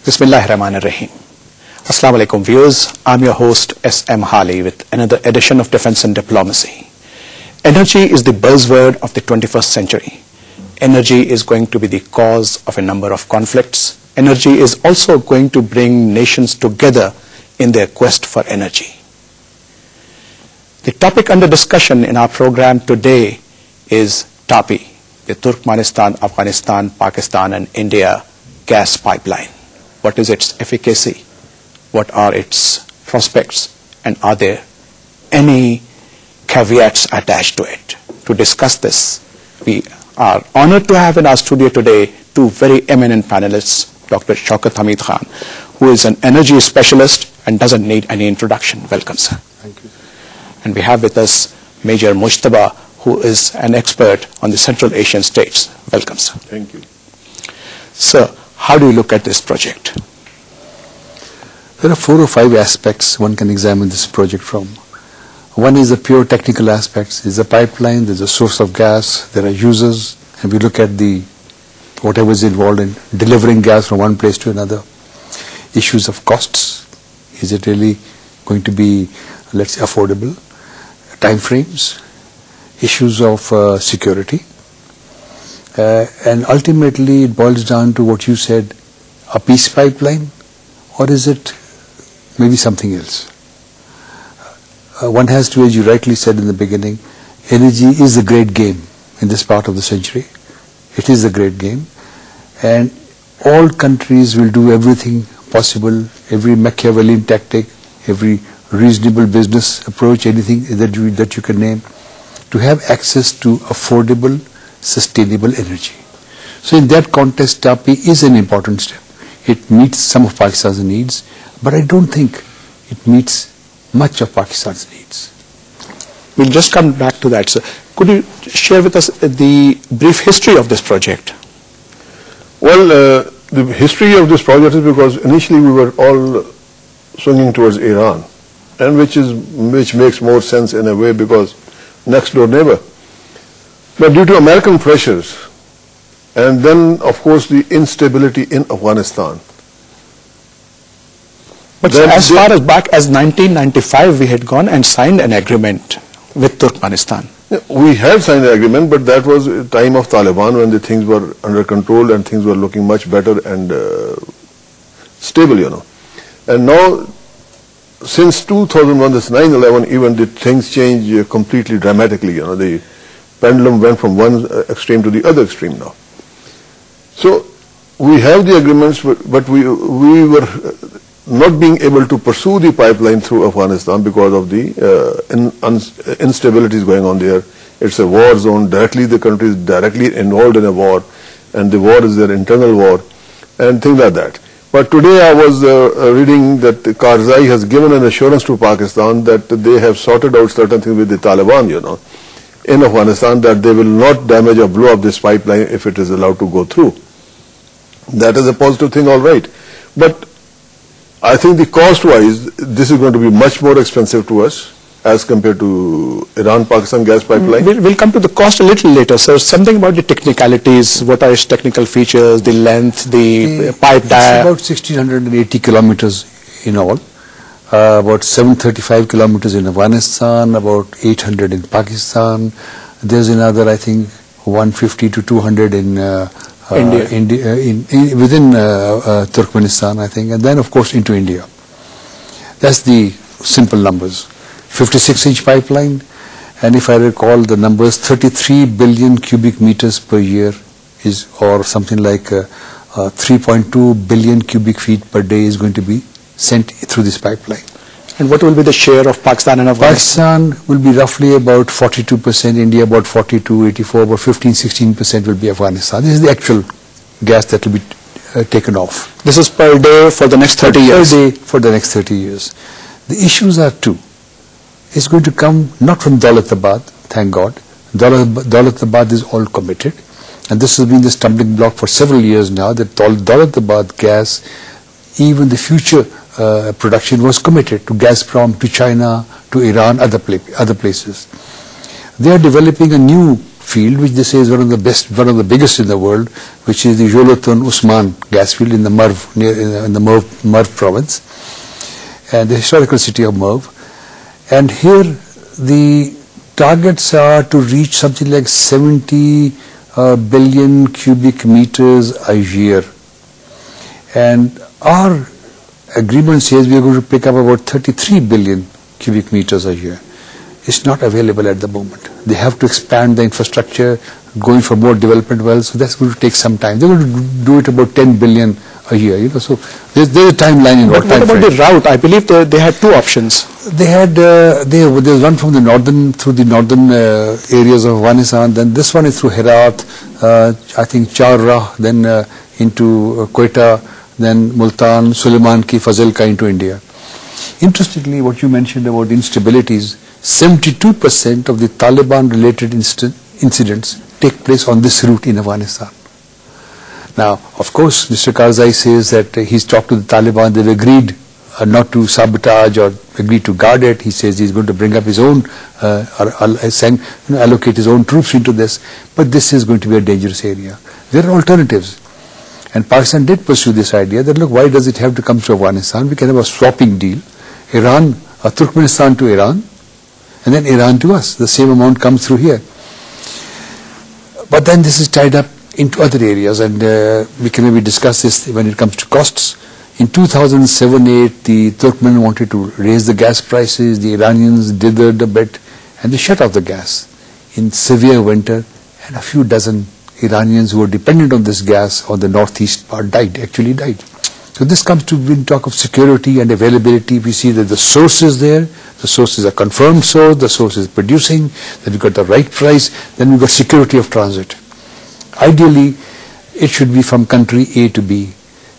Bismillahirrahmanirrahim. Assalamu alaikum viewers, I'm your host S.M. Hali with another edition of Defense and Diplomacy. Energy is the buzzword of the 21st century. Energy is going to be the cause of a number of conflicts. Energy is also going to bring nations together in their quest for energy. The topic under discussion in our program today is TAPI, the Turkmenistan, Afghanistan, Pakistan and India gas pipeline. What is its efficacy? What are its prospects? And are there any caveats attached to it? To discuss this, we are honored to have in our studio today two very eminent panelists, Dr. Shaukat Hameed Khan, who is an energy specialist and doesn't need any introduction. Welcome, sir. Thank you. And we have with us Major Mujtaba, who is an expert on the Central Asian states. Welcome, sir. Thank you. Sir, how do you look at this project? There are 4 or 5 aspects one can examine this project from. One is the pure technical aspects. There's a pipeline, there's a source of gas, there are users, and we look at the whatever is involved in delivering gas from one place to another. Issues of costs. Is it really going to be, let's say, affordable? Time frames. Issues of security. And ultimately it boils down to what you said, a peace pipeline, or is it maybe something else? One has to, as you rightly said in the beginning, energy is a great game in this part of the century. It is a great game, and all countries will do everything possible, every Machiavellian tactic, every reasonable business approach, anything that you can name, to have access to affordable, sustainable energy. So in that context, TAPI is an important step. It meets some of Pakistan's needs, but I don't think it meets much of Pakistan's needs. We'll just come back to that, sir. Could you share with us the brief history of this project? Well, the history of this project is because initially we were all swinging towards Iran, and which makes more sense in a way because next door neighbor. But due to American pressures, and then of course the instability in Afghanistan. But so as far as back as 1995 we had gone and signed an agreement with Turkmenistan. We had signed an agreement, but that was a time of Taliban when the things were under control and things were looking much better and stable, you know. And now, since 2001, this 9/11, even the things change completely dramatically, you know. The pendulum went from one extreme to the other extreme now. So we have the agreements, but we were not being able to pursue the pipeline through Afghanistan because of the instabilities going on there. It's a war zone. Directly the country is directly involved in a war, and the war is their internal war, and things like that. But today I was reading that Karzai has given an assurance to Pakistan that they have sorted out certain things with the Taliban, you know, in Afghanistan, that they will not damage or blow up this pipeline if it is allowed to go through. That is a positive thing, all right. But I think the cost-wise, this is going to be much more expensive to us as compared to Iran-Pakistan gas pipeline. We'll come to the cost a little later, sir. Something about the technicalities, what are its technical features, the length, the pipe diameter. It's about 1,680 kilometers in all. About 735 kilometers in Afghanistan, about 800 in Pakistan. There's another, I think, 150 to 200 in within Turkmenistan, I think, and then of course into India. That's the simple numbers. 56-inch pipeline, and if I recall the numbers, 33 billion cubic meters per year is, or something like 3.2 billion cubic feet per day is going to be sent through this pipeline. And what will be the share of Pakistan and Afghanistan? Pakistan will be roughly about 42%, India about 42, 84, about 15-16% will be Afghanistan. This is the actual gas that will be taken off. This is per day for the next 30 years? Per day for the next 30 years. The issues are two. It's going to come not from Dawlatabad, thank God. Dawlatabad is all committed. And this has been the stumbling block for several years now, that Dawlatabad gas, even the future production was committed to Gazprom, to China, to Iran, other places. They are developing a new field, which they say is one of the biggest in the world, which is the Jolotun Usman gas field in the Merv, in the Merv province, and the historical city of Merv. And here the targets are to reach something like 70 billion cubic meters a year. And our agreement says we are going to pick up about 33 billion cubic meters a year. It's not available at the moment. They have to expand the infrastructure, going for more development wells, so that's going to take some time. They're going to do it about 10 billion a year, you know, so there's a timeline in what about the route? I believe they had two options. They had, there was one from the northern, through the northern areas of Afghanistan, then this one is through Herat, I think Charrah, then into Quetta, then Multan, Suleiman Ki, Fazilka into India. Interestingly, what you mentioned about instabilities, 72% of the Taliban-related incidents take place on this route in Afghanistan. Now, of course, Mr. Karzai says that he's talked to the Taliban, they've agreed not to sabotage or agreed to guard it. He says he's going to bring up his own, allocate his own troops into this, but this is going to be a dangerous area. There are alternatives. And Pakistan did pursue this idea that, look, why does it have to come to Afghanistan? We can have a swapping deal. Iran, Turkmenistan to Iran, and then Iran to us. The same amount comes through here. But then this is tied up into other areas, and we can maybe discuss this when it comes to costs. In 2007-8, the Turkmen wanted to raise the gas prices, the Iranians dithered a bit, and they shut off the gas in severe winter, and a few dozen Iranians who were dependent on this gas on the northeast part actually died. So this comes to, when we talk of security and availability, we see that the source is there, the source is a confirmed source, the source is producing, then we've got the right price, then we've got security of transit. Ideally, it should be from country A to B.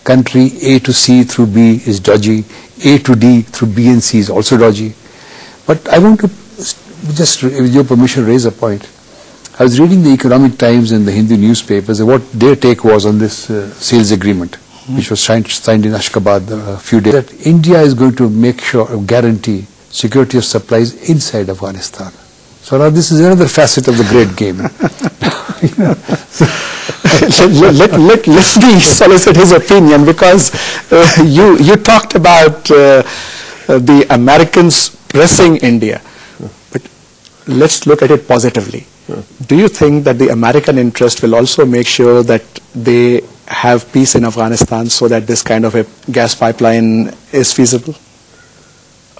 Country A to C through B is dodgy, A to D through B and C is also dodgy. But I want to just, with your permission, raise a point. I was reading the Economic Times and the Hindu newspapers, and what their take was on this sales agreement, which was signed in Ashgabat a few days, that India is going to make sure, guarantee security of supplies inside Afghanistan. So now this is another facet of the great game. Let me solicit his opinion, because you talked about the Americans pressing India, but let's look at it positively. Do you think that the American interest will also make sure that they have peace in Afghanistan so that this kind of a gas pipeline is feasible?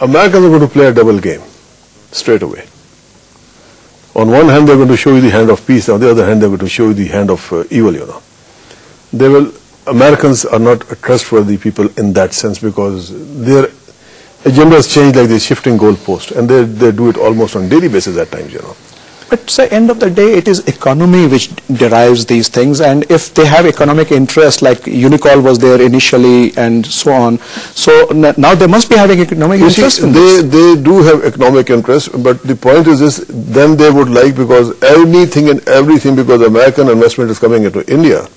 Americans are going to play a double game straight away. On one hand, they're going to show you the hand of peace. On the other hand, they're going to show you the hand of evil, you know. Americans are not trustworthy people in that sense, because their agendas change like they're shifting goalposts, and they do it almost on daily basis at times, you know. But say, end of the day, it is economy which derives these things, and if they have economic interest, like Unicol was there initially and so on, so now they must be having economic interest in this. They do have economic interest, but the point is this, then they would like, because anything and everything, because American investment is coming into India,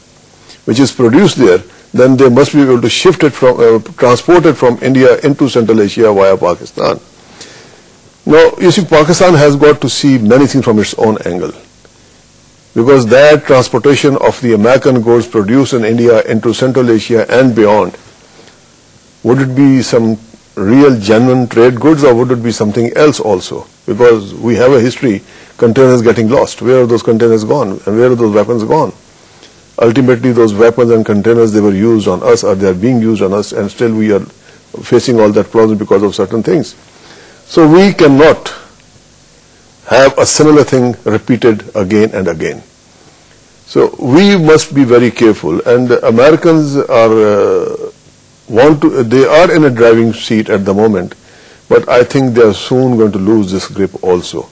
which is produced there, then they must be able to shift it from, transport it from India into Central Asia via Pakistan. Now, you see, Pakistan has got to see many things from its own angle, because that transportation of the American goods produced in India into Central Asia and beyond, would it be some real genuine trade goods, or would it be something else also? Because we have a history, containers getting lost. Where are those containers gone, and where are those weapons gone? Ultimately, those weapons and containers, they were used on us, or they are being used on us, and still we are facing all that problem because of certain things. So we cannot have a similar thing repeated again and again. So we must be very careful, and Americans are they are in a driving seat at the moment, but I think they are soon going to lose this grip also.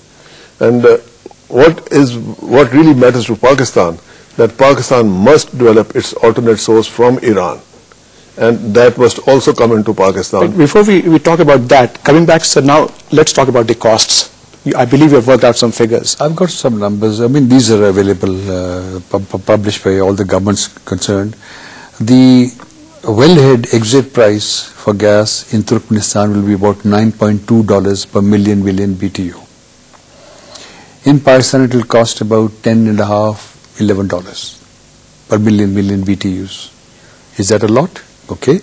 And what really matters to Pakistan, that Pakistan must develop its alternate source from Iran, and that must also come into Pakistan. But before we talk about that, coming back, sir, now let's talk about the costs. I believe you have worked out some figures. I've got some numbers. I mean, these are available, published by all the governments concerned. The wellhead exit price for gas in Turkmenistan will be about $9.2 per million BTU. In Pakistan, it will cost about $10.5, $11 per million BTUs. Is that a lot? Okay.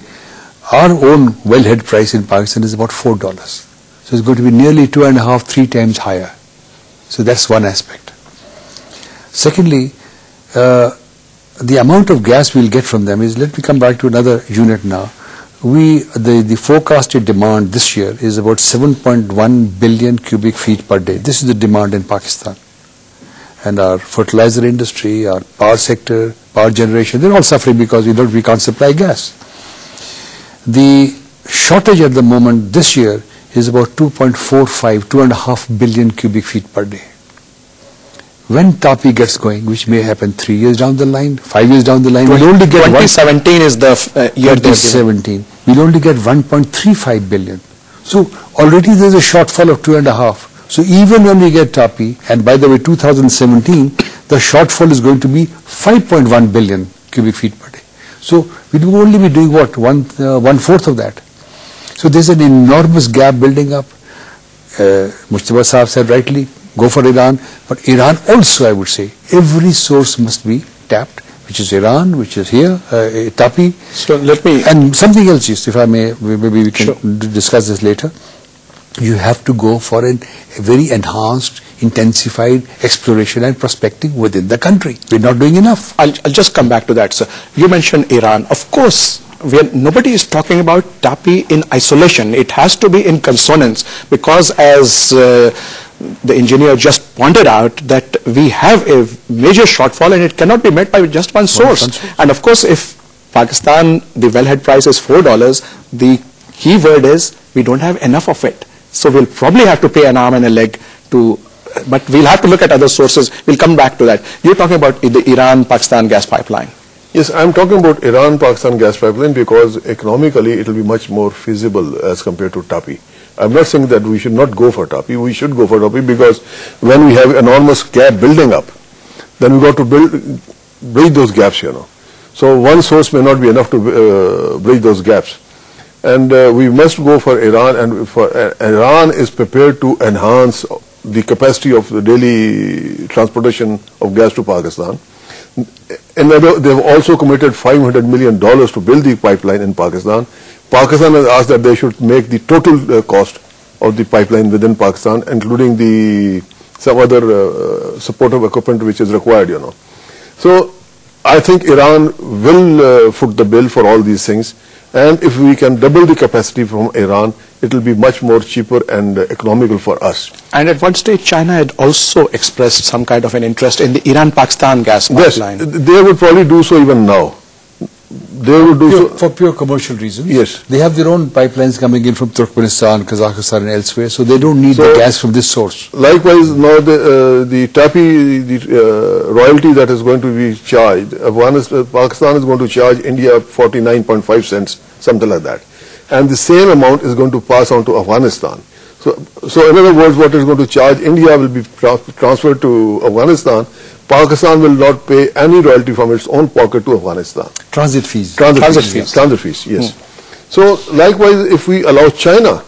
Our own wellhead price in Pakistan is about $4. So it's going to be nearly 2.5, 3 times higher. So that's one aspect. Secondly, the amount of gas we'll get from them is, let me come back to another unit now. The forecasted demand this year is about 7.1 billion cubic feet per day. This is the demand in Pakistan. And our fertilizer industry, our power sector, power generation, they're all suffering because we can't supply gas. The shortage at the moment this year is about 2.5 billion cubic feet per day. When TAPI gets going, which may happen 3 years down the line, 5 years down the line, we'll only get 2017 is the year. 2017, we'll only get 1.35 billion. So already there's a shortfall of 2.5. So even when we get TAPI, and by the way, 2017, the shortfall is going to be 5.1 billion cubic feet per day. So we will only be doing what? One fourth of that. So there's an enormous gap building up. Mujtaba Sahab said rightly, go for Iran. But Iran also, I would say, every source must be tapped, which is Iran, which is here, TAPI. So let me... And something else, if I may, maybe we can discuss this later. You have to go for a very enhanced, intensified exploration and prospecting within the country. We're not doing enough. I'll just come back to that, sir. You mentioned Iran. Of course, nobody is talking about TAPI in isolation. It has to be in consonance, because as the engineer just pointed out, that we have a major shortfall and it cannot be met by just one source. And of course, if Pakistan, the wellhead price is $4, the key word is we don't have enough of it. So we'll probably have to pay an arm and a leg to, but we'll have to look at other sources. We'll come back to that. You're talking about the Iran-Pakistan gas pipeline. Yes, I'm talking about Iran-Pakistan gas pipeline because economically it will be much more feasible as compared to TAPI. I'm not saying that we should not go for TAPI. We should go for TAPI because when we have enormous gap building up, then we got to bridge those gaps, So one source may not be enough to bridge those gaps. And we must go for Iran, and Iran is prepared to enhance the capacity of the daily transportation of gas to Pakistan. And they've also committed $500 million to build the pipeline in Pakistan. Pakistan has asked that they should make the total cost of the pipeline within Pakistan, including some other supportive equipment which is required, So I think Iran will foot the bill for all these things. And if we can double the capacity from Iran, it will be much more cheaper and economical for us. And at one stage, China had also expressed some kind of an interest in the Iran-Pakistan gas pipeline. Yes, they would probably do so even now. They would do so for pure commercial reasons. Yes. They have their own pipelines coming in from Turkmenistan, Kazakhstan and elsewhere, so they don't need the gas from this source. Likewise, now the TAPI, royalty that is going to be charged, Pakistan is going to charge India 49.5 cents, something like that. And the same amount is going to pass on to Afghanistan. So in other words, what is going to charge India will be transferred to Afghanistan. Pakistan will not pay any royalty from its own pocket to Afghanistan. Transit fees. Transit fees, yes. So likewise, if we allow China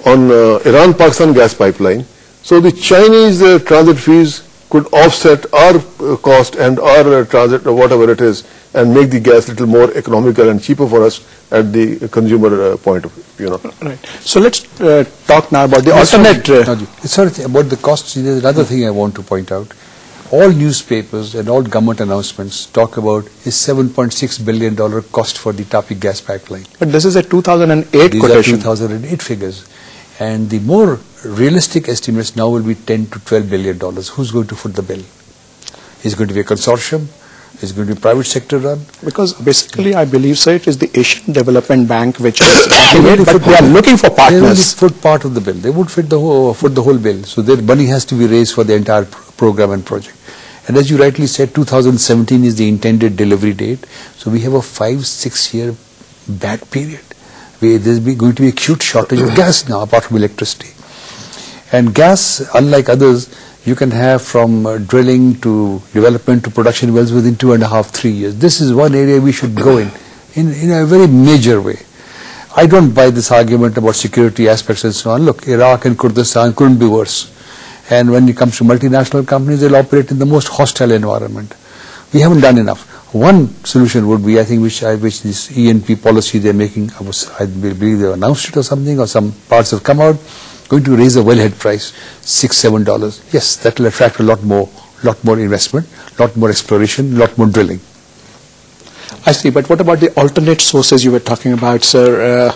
on Iran-Pakistan gas pipeline, so the Chinese transit fees could offset our cost and our transit, or whatever it is, and make the gas a little more economical and cheaper for us at the consumer point of view, Right. So let's talk now about the alternate. Sorry, about the costs. There's another thing I want to point out. All newspapers and all government announcements talk about a $7.6 billion cost for the TAPI gas pipeline. But this is a 2008 These quotation. are 2008 figures. And the more realistic estimates now will be $10 to $12 billion. Who's going to foot the bill? Is it going to be a consortium? Is it going to be private sector run? Because basically, I believe, sir, it is the Asian Development Bank which is backing it, but they are looking for partners. They will foot part of the bill. They would foot the whole bill. So their money has to be raised for the entire program and project. And as you rightly said, 2017 is the intended delivery date. So we have a 5-6 year bad period. There's going to be acute shortage of gas now, apart from electricity. And gas, unlike others, you can have from drilling to development to production wells within 2.5-3 years. This is one area we should go in a very major way. I don't buy this argument about security aspects and so on. Look, Iraq and Kurdistan couldn't be worse. And when it comes to multinational companies, they'll operate in the most hostile environment. We haven't done enough. One solution would be, I think, which this E&P policy they're making, I believe they announced it or something, or some parts have come out, going to raise the wellhead price $6-7. Yes, that will attract a lot more investment, lot more exploration, lot more drilling. I see, but what about the alternate sources you were talking about, sir?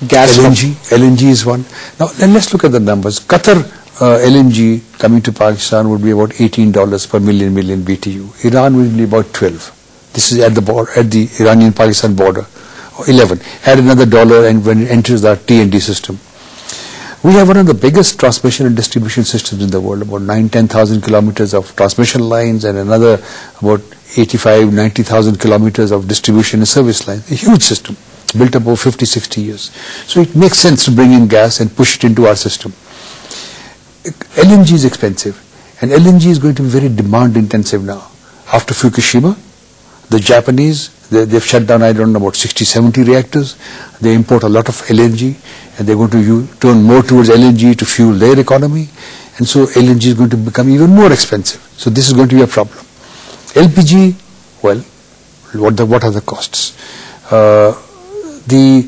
Gas. LNG is one. Now let's look at the numbers. Qatar LNG coming to Pakistan would be about $18 per million BTU. Iran will be about 12. This is at the Iranian-Pakistan border, or 11. Add another dollar, and when it enters our T&D system. We have one of the biggest transmission and distribution systems in the world, about 9,000-10,000 kilometers of transmission lines, and another about 85,000-90,000 kilometers of distribution and service lines. A huge system, built up over 50-60 years. So it makes sense to bring in gas and push it into our system. LNG is expensive, and LNG is going to be very demand intensive now. After Fukushima, the Japanese, they've shut down, I don't know, about 60-70 reactors. They import a lot of LNG, and they're going to turn more towards LNG to fuel their economy. And so LNG is going to become even more expensive. So this is going to be a problem. LPG, well, what are the costs? The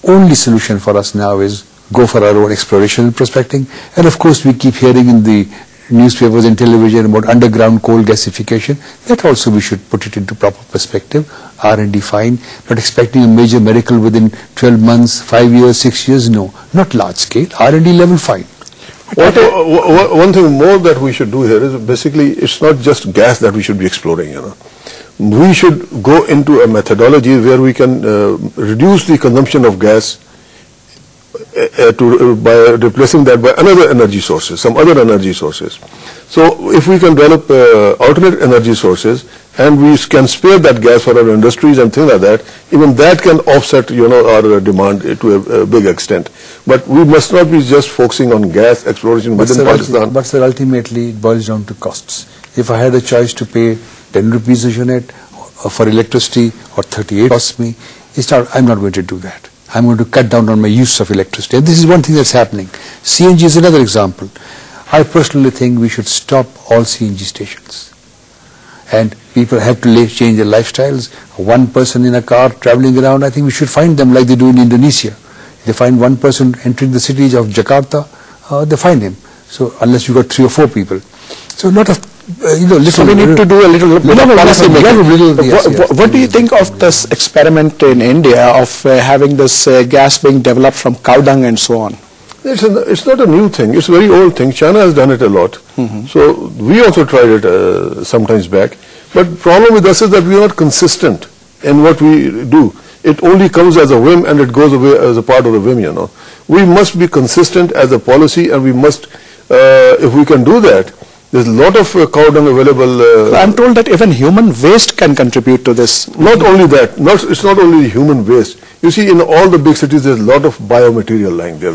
only solution for us now is go for our own exploration and prospecting. And of course, we keep hearing in the newspapers and television about underground coal gasification. That also we should put it into proper perspective. R&D fine, but expecting a major miracle within 12 months, 5 years, 6 years, no. Not large scale. R&D level fine. One thing more that we should do here is basically it's not just gas that we should be exploring, you know. We should go into a methodology where we can reduce the consumption of gas by replacing that by another energy sources, some other energy sources. So if we can develop alternate energy sources and we can spare that gas for our industries and things like that, even that can offset, you know, our demand to a big extent. But we must not be just focusing on gas exploration within Pakistan. But sir, ultimately it boils down to costs. If I had a choice to pay 10 rupees a unit for electricity or 38 costs me, I'm not going to do that. I'm going to cut down on my use of electricity. And this is one thing that's happening. CNG is another example. I personally think we should stop all CNG stations. And people have to change their lifestyles. One person in a car traveling around, I think we should find them like they do in Indonesia. They find one person entering the cities of Jakarta, they find him. So unless you got 3 or 4 people. So a lot of so we need to do a little bit of policy making. What do you think of this experiment in India of having this gas being developed from cow dung and so on? It's not a new thing. It's a very old thing. China has done it a lot. So we also tried it sometimes back. But the problem with us is that we are not consistent in what we do. It only comes as a whim and it goes away as a part of the whim, you know. We must be consistent as a policy, and we must, if we can do that, there's a lot of cow dung available. I'm told that even human waste can contribute to this. Not only that, it's not only human waste. You see, in all the big cities, there's a lot of biomaterial lying there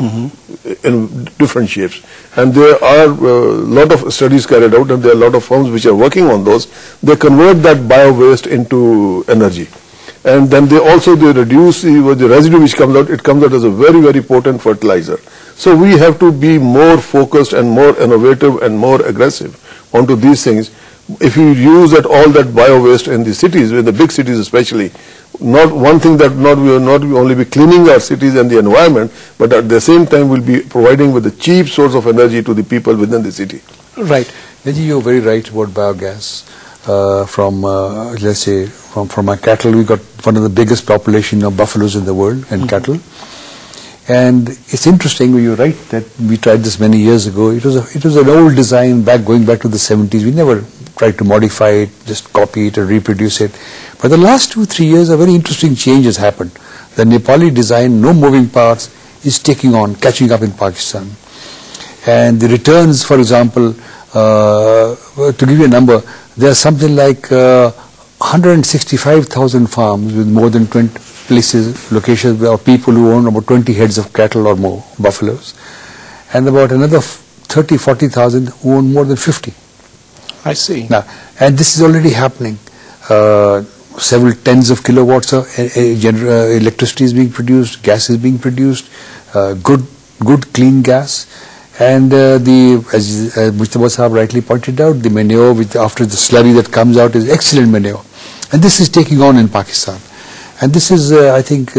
in different shapes. And there are a lot of studies carried out, and there are a lot of firms which are working on those. They convert that bio-waste into energy. And then they reduce the residue which comes out. It comes out as a very, very potent fertilizer. So we have to be more focused and more innovative and more aggressive onto these things. If you use all that bio-waste in the cities, in the big cities especially, not one thing that we will not only be cleaning our cities and the environment, but at the same time we'll be providing with a cheap source of energy to the people within the city. Right. Neji, you're very right about biogas. Let's say, from our cattle, we got one of the biggest population of buffaloes in the world and cattle. And it's interesting, you're right, that we tried this many years ago. It was an old design going back to the 70s. We never tried to modify it, just copy it and reproduce it. But the last 2-3 years, a very interesting change has happened. The Nepali design, no moving parts, is catching up in Pakistan. And the returns, for example, to give you a number, there are something like 165,000 farms with more than 20 locations, or people who own about 20 heads of cattle or more, buffaloes, and about another 30,000-40,000 who own more than 50. I see. Now, and this is already happening. Several tens of kilowatts of electricity is being produced, gas is being produced, good clean gas, And as Mujtaba Sahab rightly pointed out, the manure after the slurry that comes out is excellent manure. And this is taking on in Pakistan. And this is, I think,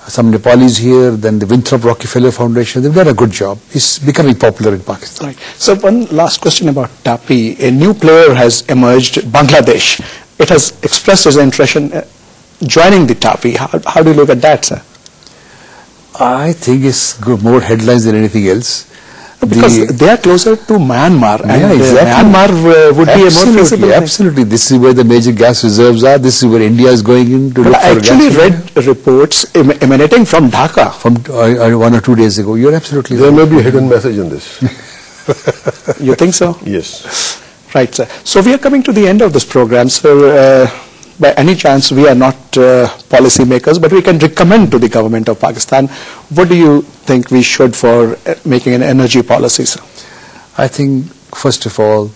some Nepalis here, then the Winthrop Rockefeller Foundation, they've done a good job. It's becoming popular in Pakistan. Right. So one last question about TAPI. A new player has emerged, Bangladesh. It has expressed its interest in joining the TAPI. How do you look at that, sir? I think it's more headlines than anything else. Because they are closer to Myanmar, and yeah, exactly. Myanmar would be a more feasible thing. Absolutely. This is where the major gas reserves are. This is where India is going in to look for gas. I actually read reports emanating from Dhaka. From 1 or 2 days ago. You're absolutely There right. may be a hidden message in this. You think so? Yes. Right, sir. So we are coming to the end of this program, sir. By any chance, we are not policy makers, but we can recommend to the government of Pakistan. What do you think we should for making an energy policy, sir? I think, first of all,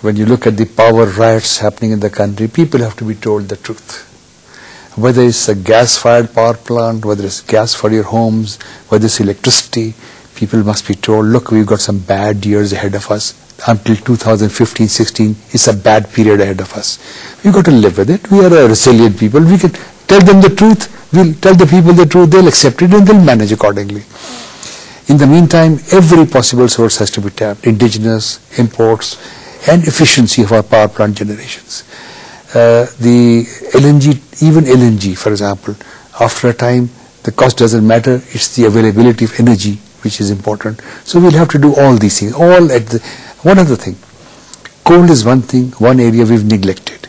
when you look at the power riots happening in the country, people have to be told the truth. Whether it's a gas-fired power plant, whether it's gas for your homes, whether it's electricity, people must be told, look, we've got some bad years ahead of us. Until 2015-16, it's a bad period ahead of us. We've got to live with it. We are a resilient people. We can tell them the truth. We'll tell the people the truth. They'll accept it and they'll manage accordingly. In the meantime, every possible source has to be tapped. Indigenous, imports, and efficiency of our power plant generations. The LNG, even LNG, for example, after a time, the cost doesn't matter. It's the availability of energy which is important. So we'll have to do all these things. One other thing, coal is one thing, one area we've neglected.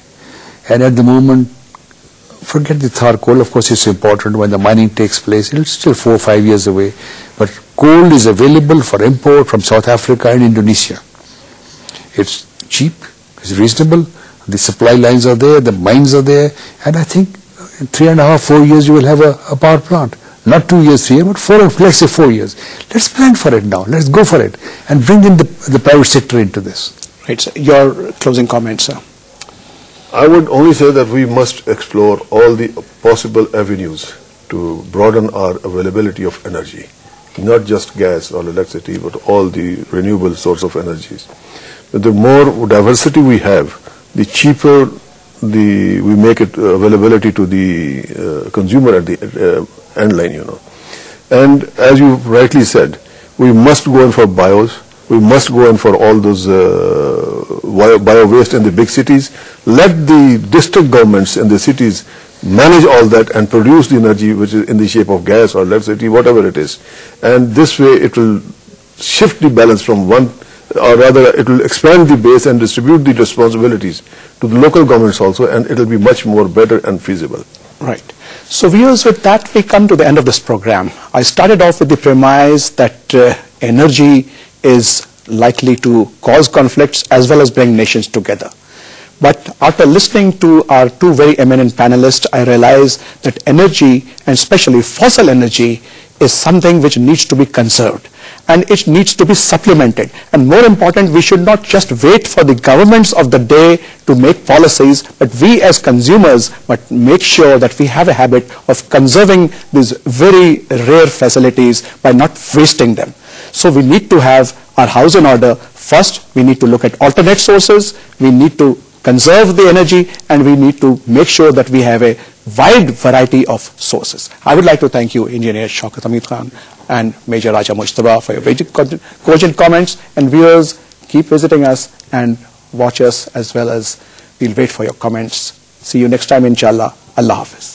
And at the moment, forget the Thar coal, of course it's important when the mining takes place, it's still 4 or 5 years away. But coal is available for import from South Africa and Indonesia. It's cheap, it's reasonable, the supply lines are there, the mines are there, and I think in 3.5, 4 years you will have a power plant. Not 2 years, 3 years, but 4, let's say 4 years. Let's plan for it now. Let's go for it and bring in the private sector into this. Right, sir. Your closing comments, sir. I would only say that we must explore all the possible avenues to broaden our availability of energy. Not just gas or electricity, but all the renewable source of energies. The more diversity we have, the cheaper we make it availability to the consumer at the end line, And as you rightly said, we must go in for bios, we must go in for all those bio waste in the big cities. Let the district governments in the cities manage all that and produce the energy which is in the shape of gas or electricity, whatever it is. And this way it will shift the balance from one, or rather it will expand the base and distribute the responsibilities to the local governments also, and it will be much more better and feasible. Right. So viewers, with that we come to the end of this program. I started off with the premise that energy is likely to cause conflicts as well as bring nations together. But after listening to our two very eminent panelists, I realize that energy, and especially fossil energy, is something which needs to be conserved. And it needs to be supplemented. And more important, we should not just wait for the governments of the day to make policies, but we as consumers must make sure that we have a habit of conserving these very rare facilities by not wasting them. So we need to have our house in order. First, we need to look at alternate sources, we need to conserve the energy, and we need to make sure that we have a wide variety of sources. I would like to thank you, Engineer Shaukat Hameed Khan and Major Raja Mujtaba, for your very cogent comments. And viewers, keep visiting us and watch us, as well as we'll wait for your comments. See you next time, inshallah. Allah Hafiz.